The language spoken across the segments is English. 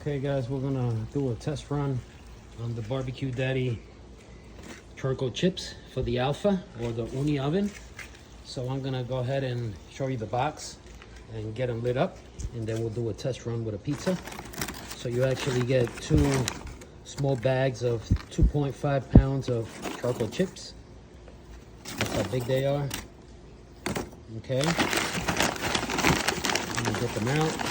Okay guys, we're gonna do a test run on the BBQDaddy charcoal chips for the Alpha or the Uni oven. So I'm gonna go ahead and show you the box and get them lit up, and then we'll do a test run with a pizza. So you actually get 2 small bags of 2.5 pounds of charcoal chips. That's how big they are. Okay, I'm gonna get them out.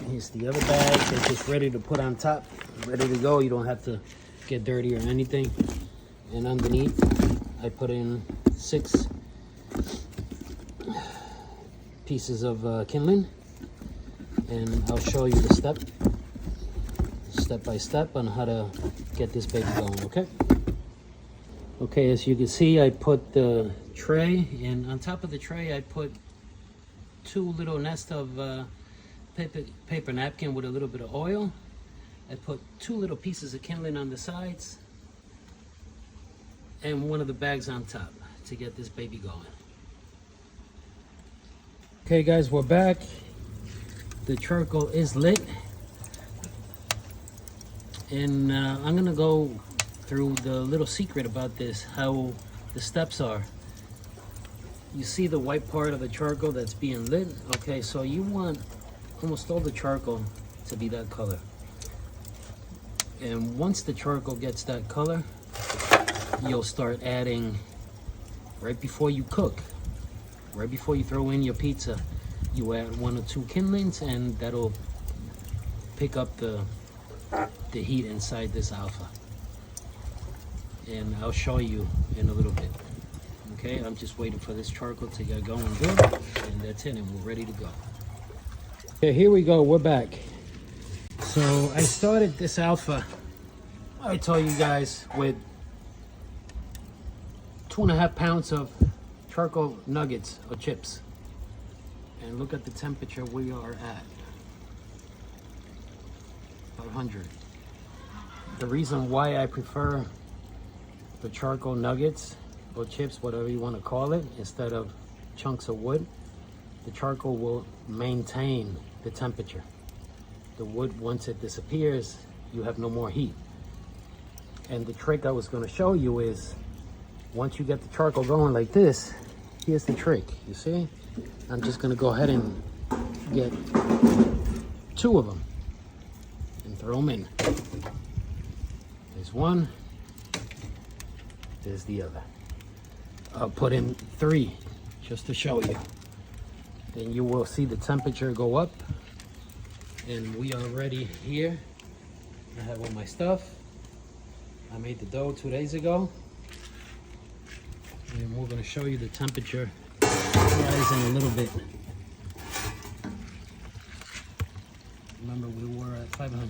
Here's the other bag. They're just ready to put on top, ready to go. You don't have to get dirty or anything. And underneath, I put in 6 pieces of kindling, and I'll show you the step by step on how to get this baby going. Okay, as you can see, I put the tray, and on top of the tray I put 2 little nests of paper napkin with a little bit of oil. I put 2 little pieces of kindling on the sides and 1 of the bags on top to get this baby going. Okay guys, we're back. The charcoal is lit, and I'm gonna go through the little secret about this, how the steps are. You see the white part of the charcoal that's being lit? Okay, so you want almost all the charcoal to be that color. And once the charcoal gets that color, you'll start adding, right before you cook, right before you throw in your pizza, you add 1 or 2 kindlings, and that'll pick up the heat inside this Alpha. And I'll show you in a little bit. Okay, I'm just waiting for this charcoal to get going good, and that's it, and we're ready to go. Okay, here we go, we're back. So I started this Alpha, I told you guys, with 2.5 pounds of charcoal nuggets or chips. And look at the temperature we are at, 500. The reason why I prefer the charcoal nuggets or chips, whatever you want to call it, instead of chunks of wood, the charcoal will maintain the temperature. The wood, once it disappears, you have no more heat. And the trick I was going to show you is, once you get the charcoal going like this, here's the trick. You see? I'm just going to go ahead and get 2 of them and throw them in. There's 1. There's the other. I'll put in 3 just to show you. Then you will see the temperature go up, and we are ready here. I have all my stuff. I made the dough 2 days ago, and we're going to show you the temperature rising a little bit. Remember, we were at 500,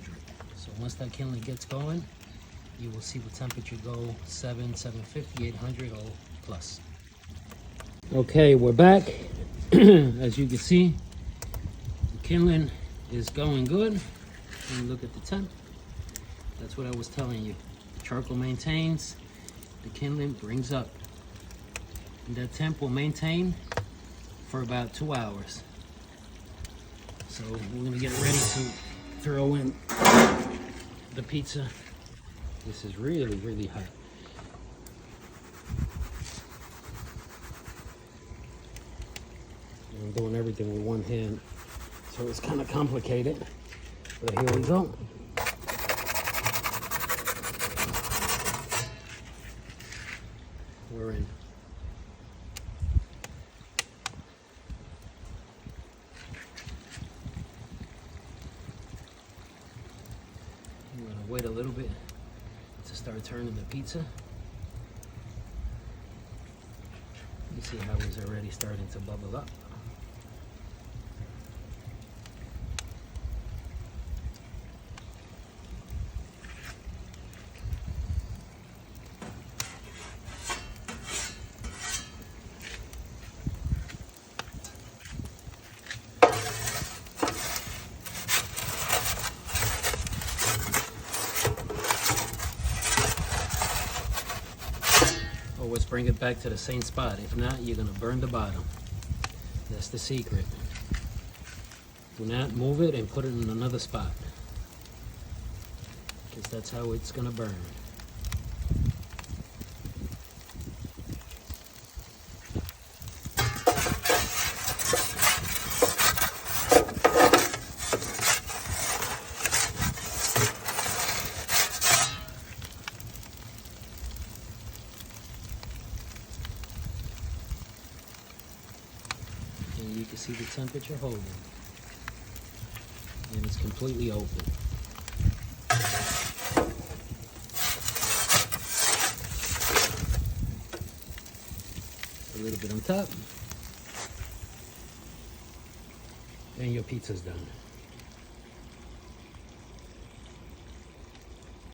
so once that kindling gets going, you will see the temperature go 750, 800 or plus. Okay, we're back. As you can see, the kindling is going good. And look at the temp. That's what I was telling you. The charcoal maintains, the kindling brings up. And that temp will maintain for about 2 hours. So we're gonna get ready to throw in the pizza. This is really, really hot. I'm doing everything with 1 hand, so it's kind of complicated, but here we go. We're in. I'm gonna wait a little bit to start turning the pizza. You see how it's already starting to bubble up. Always bring it back to the same spot. If not, you're gonna burn the bottom. That's the secret. Do not move it and put it in another spot, because that's how it's gonna burn. And you can see the temperature holding. And it's completely open. A little bit on top. And your pizza's done.